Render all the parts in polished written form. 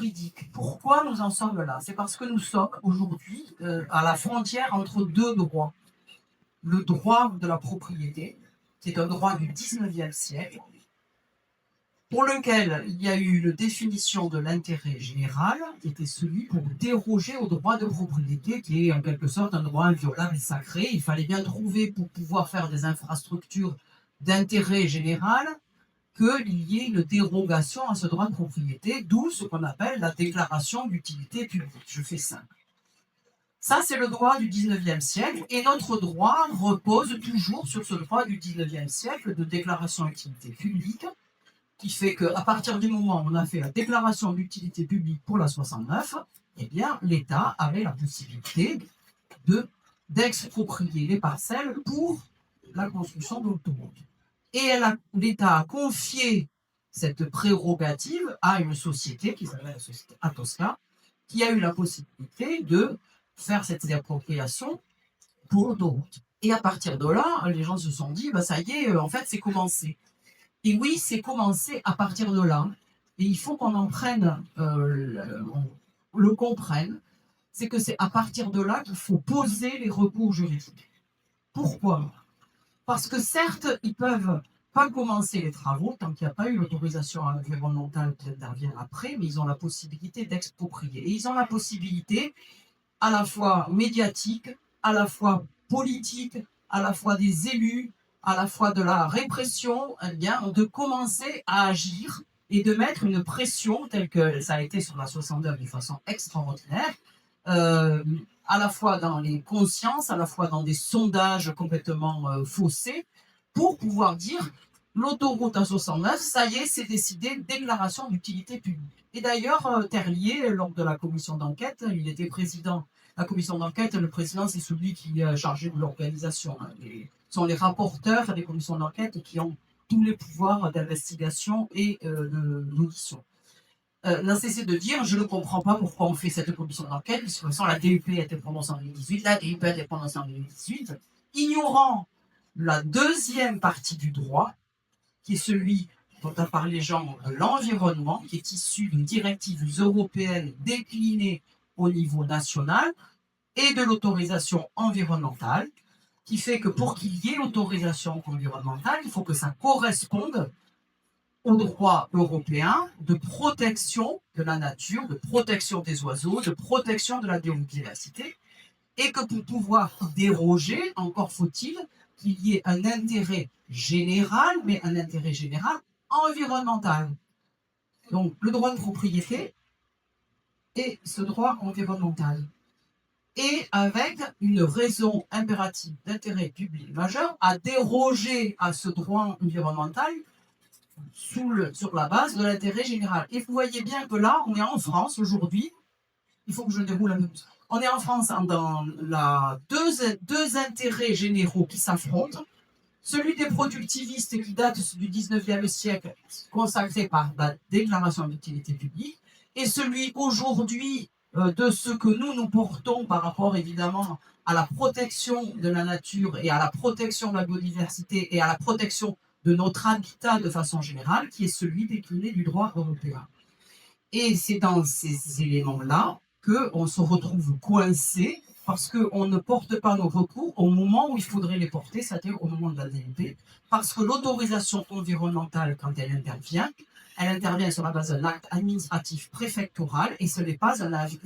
juridique. Pourquoi nous en sommes là? C'est parce que nous sommes aujourd'hui à la frontière entre deux droits. Le droit de la propriété, c'est un droit du 19e siècle, pour lequel il y a eu une définition de l'intérêt général, qui était celui pour déroger au droit de propriété, qui est en quelque sorte un droit inviolable et sacré. Il fallait bien trouver, pour pouvoir faire des infrastructures d'intérêt général, qu'il y ait une dérogation à ce droit de propriété, d'où ce qu'on appelle la déclaration d'utilité publique. Je fais simple. Ça, c'est le droit du 19e siècle, et notre droit repose toujours sur ce droit du 19e siècle de déclaration d'utilité publique, qui fait qu'à partir du moment où on a fait la déclaration d'utilité publique pour la 69, eh bien, l'État avait la possibilité d'exproprier les parcelles pour la construction de l'autoroute. Et l'État a confié cette prérogative à une société qui s'appelle la société Atosca, qui a eu la possibilité de faire cette appropriation pour l'autoroute. Et à partir de là, les gens se sont dit, bah, ça y est, en fait, c'est commencé. Et oui, c'est commencé à partir de là. Et il faut qu'on en prenne, on le comprenne, c'est que c'est à partir de là qu'il faut poser les recours juridiques. Pourquoi? Parce que certes, ils peuvent pas commencer les travaux tant qu'il n'y a pas eu l'autorisation environnementale qui intervient après, mais ils ont la possibilité d'exproprier. Et ils ont la possibilité à la fois médiatique, à la fois politique, à la fois des élus, à la fois de la répression, eh bien, de commencer à agir et de mettre une pression telle que ça a été sur la 69 de façon extraordinaire, à la fois dans les consciences, à la fois dans des sondages complètement faussés, pour pouvoir dire l'autoroute A69, ça y est, c'est décidé, déclaration d'utilité publique. Et d'ailleurs, Terlier, lors de la commission d'enquête, il était président. La commission d'enquête, le président, c'est celui qui est chargé de l'organisation. Ce sont les rapporteurs des commissions d'enquête qui ont tous les pouvoirs d'investigation et d'audition. N'a cessé de dire, je ne comprends pas pourquoi on fait cette commission d'enquête, puisque de toute façon la DUP a été prononcée en 2018, la DUP a été prononcée en 2018, ignorant la deuxième partie du droit, qui est celui dont a parlé Jean, de l'environnement, qui est issu d'une directive européenne déclinée au niveau national, et de l'autorisation environnementale, qui fait que pour qu'il y ait l'autorisation environnementale, il faut que ça corresponde au droit européen de protection de la nature, de protection des oiseaux, de protection de la biodiversité, et que pour pouvoir déroger, encore faut-il qu'il y ait un intérêt général, mais un intérêt général environnemental. Donc le droit de propriété et ce droit environnemental. Et avec une raison impérative d'intérêt public majeur à déroger à ce droit environnemental sur la base de l'intérêt général. Et vous voyez bien que là, on est en France aujourd'hui, il faut que je déroule un peu plus. On est en France dans deux intérêts généraux qui s'affrontent. Celui des productivistes qui date du 19e siècle, consacré par la déclaration d'utilité publique, et celui aujourd'hui de ce que nous portons par rapport évidemment à la protection de la nature et à la protection de la biodiversité et à la protection de notre habitat de façon générale, qui est celui décliné du droit européen. Et c'est dans ces éléments-là qu'on se retrouve coincé parce qu'on ne porte pas nos recours au moment où il faudrait les porter, c'est-à-dire au moment de la DUP, parce que l'autorisation environnementale, quand elle intervient sur la base d'un acte administratif préfectoral, et ce n'est pas un avis,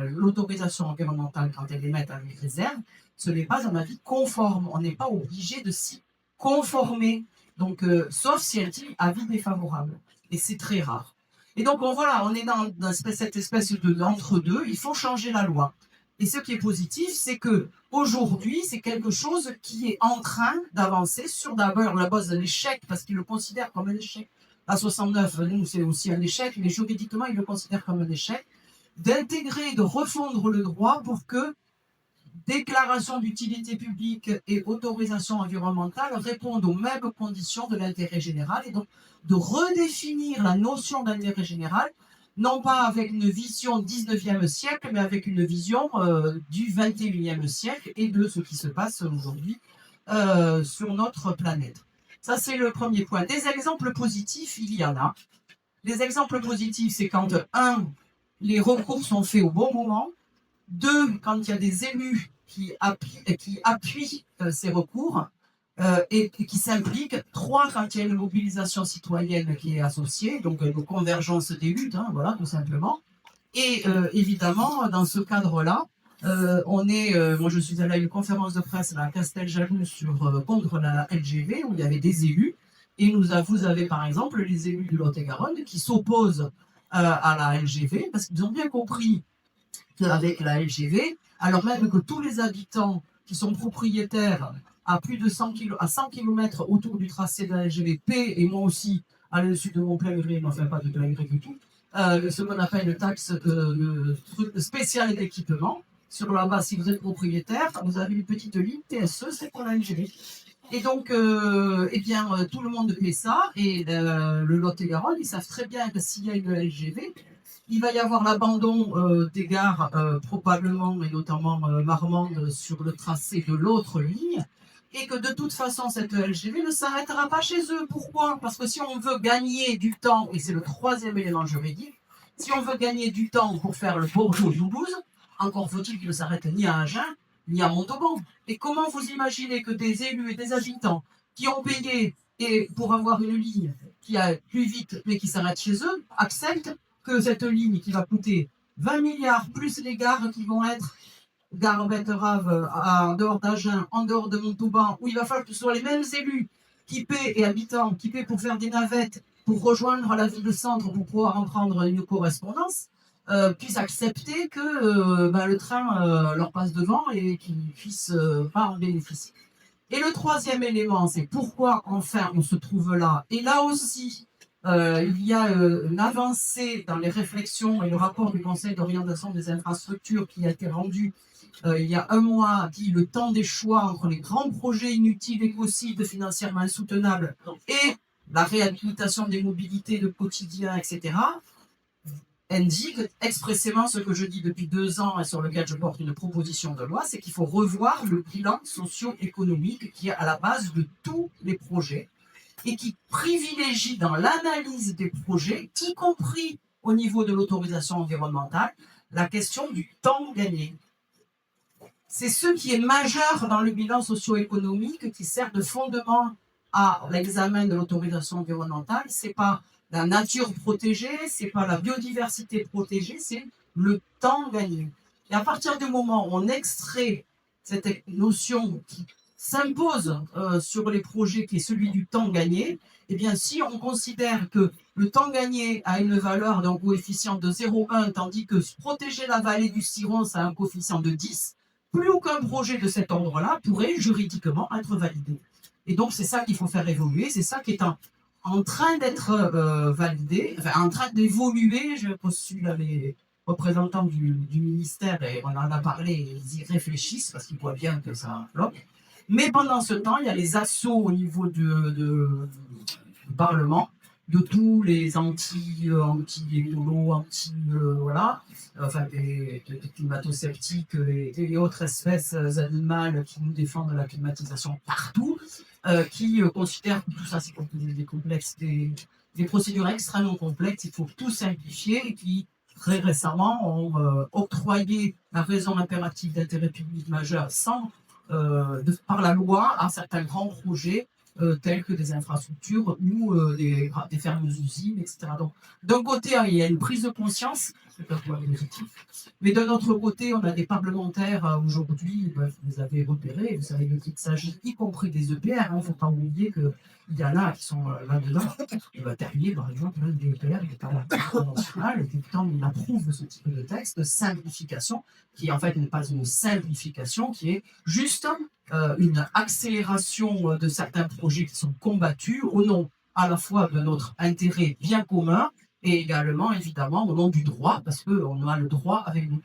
l'autorisation environnementale, quand elle émet un avis réserve, ce n'est pas un avis conforme, on n'est pas obligé de s'y conformer, donc sauf si elle dit avis défavorable, et c'est très rare. Et donc voilà, on est dans cette espèce d'entre-deux, il faut changer la loi. Et ce qui est positif, c'est que aujourd'hui, c'est quelque chose qui est en train d'avancer sur d'abord la base d'un échec, parce qu'il le considère comme un échec. La 69, nous, c'est aussi un échec, mais juridiquement, il le considère comme un échec, d'intégrer, de refondre le droit pour que déclaration d'utilité publique et autorisation environnementale répondent aux mêmes conditions de l'intérêt général, et donc de redéfinir la notion d'intérêt général, non pas avec une vision 19e siècle, mais avec une vision du 21e siècle et de ce qui se passe aujourd'hui sur notre planète. Ça, c'est le premier point. Des exemples positifs, il y en a. Les exemples positifs, c'est quand, un, les recours sont faits au bon moment, deux, quand il y a des élus qui appuient ces recours et qui s'impliquent, trois, quand il y a une mobilisation citoyenne qui est associée, donc une convergence des luttes, hein, voilà, tout simplement. Et évidemment, dans ce cadre-là, moi je suis allée à une conférence de presse à Casteljaloux contre la LGV, où il y avait des élus, et vous avez par exemple les élus du Lot-et-Garonne qui s'opposent à la LGV, parce qu'ils ont bien compris qu'avec la LGV, alors même que tous les habitants qui sont propriétaires à plus de 100 km autour du tracé de la LGV et moi aussi, à l'issue de mon plein gré, enfin pas de plein gré du tout, ce qu'on appelle une taxe spéciale d'équipement. Sur la base, si vous êtes propriétaire, vous avez une petite ligne TSE, c'est pour la LGV. Et donc, tout le monde fait ça, et le Lot-et-Garonne, ils savent très bien que s'il y a une LGV, il va y avoir l'abandon des gares, probablement, et notamment Marmande, sur le tracé de l'autre ligne, et que de toute façon, cette LGV ne s'arrêtera pas chez eux. Pourquoi? Parce que si on veut gagner du temps, et c'est le troisième élément juridique, si on veut gagner du temps pour faire le Bordeaux-Toulouse, encore faut-il qu'il ne s'arrête ni à Agen, ni à Montauban. Et comment vous imaginez que des élus et des habitants qui ont payé pour avoir une ligne qui a plus vite, mais qui s'arrête chez eux, acceptent que cette ligne qui va coûter 20 milliards, plus les gares qui vont être gare Betterave en dehors d'Agen, en dehors de Montauban, où il va falloir que ce soit les mêmes élus qui paient et habitants qui paient pour faire des navettes, pour rejoindre la ville de centre, pour pouvoir en prendre une correspondance, puissent accepter que le train leur passe devant et qu'ils ne puissent pas en bénéficier. Et le troisième élément, c'est pourquoi enfin on se trouve là. Et là aussi, il y a une avancée dans les réflexions et le rapport du Conseil d'orientation des infrastructures qui a été rendu il y a un mois, dit le temps des choix entre les grands projets inutiles et possibles, financièrement insoutenables, et la réhabilitation des mobilités de quotidien, etc., indique expressément ce que je dis depuis 2 ans et sur lequel je porte une proposition de loi, c'est qu'il faut revoir le bilan socio-économique qui est à la base de tous les projets et qui privilégie dans l'analyse des projets, y compris au niveau de l'autorisation environnementale, la question du temps gagné. C'est ce qui est majeur dans le bilan socio-économique qui sert de fondement à l'examen de l'autorisation environnementale. C'est pas la nature protégée, c'est pas la biodiversité protégée, c'est le temps gagné. Et à partir du moment où on extrait cette notion qui s'impose sur les projets, qui est celui du temps gagné, eh bien, si on considère que le temps gagné a une valeur d'un coefficient de 0,1, tandis que protéger la vallée du Ciron, ça a un coefficient de 10, plus aucun projet de cet ordre-là pourrait juridiquement être validé. Et donc, c'est ça qu'il faut faire évoluer, c'est ça qui est en train d'être validé, enfin, en train d'évoluer. Je postule les représentants du ministère et on en a parlé, ils y réfléchissent parce qu'ils voient bien que ça bloque. Mais pendant ce temps, il y a les assauts au niveau du Parlement, de tous les anti-écolos, des climato-sceptiques et autres espèces animales qui nous défendent la climatisation partout, qui considèrent que tout ça c'est des procédures extrêmement complexes, il faut tout simplifier, et qui très récemment ont octroyé la raison impérative d'intérêt public majeur par la loi à certains grands projets tels que des infrastructures ou des fermes usines, etc. Donc, d'un côté, il y a une prise de conscience, c'est un point positif, mais d'un autre côté, on a des parlementaires aujourd'hui, vous avez repéré, vous savez qu'il s'agit y compris des EPR, il ne faut pas oublier qu'il y en a qui sont là-dedans. Il va terminer, par exemple, l'un des EPR qui est à la nationale, et quand il approuve ce type de texte de simplification, qui en fait n'est pas une simplification, qui est juste une accélération de certains projets qui sont combattus au nom à la fois de notre intérêt bien commun et également, évidemment, au nom du droit, parce qu'on a le droit avec nous.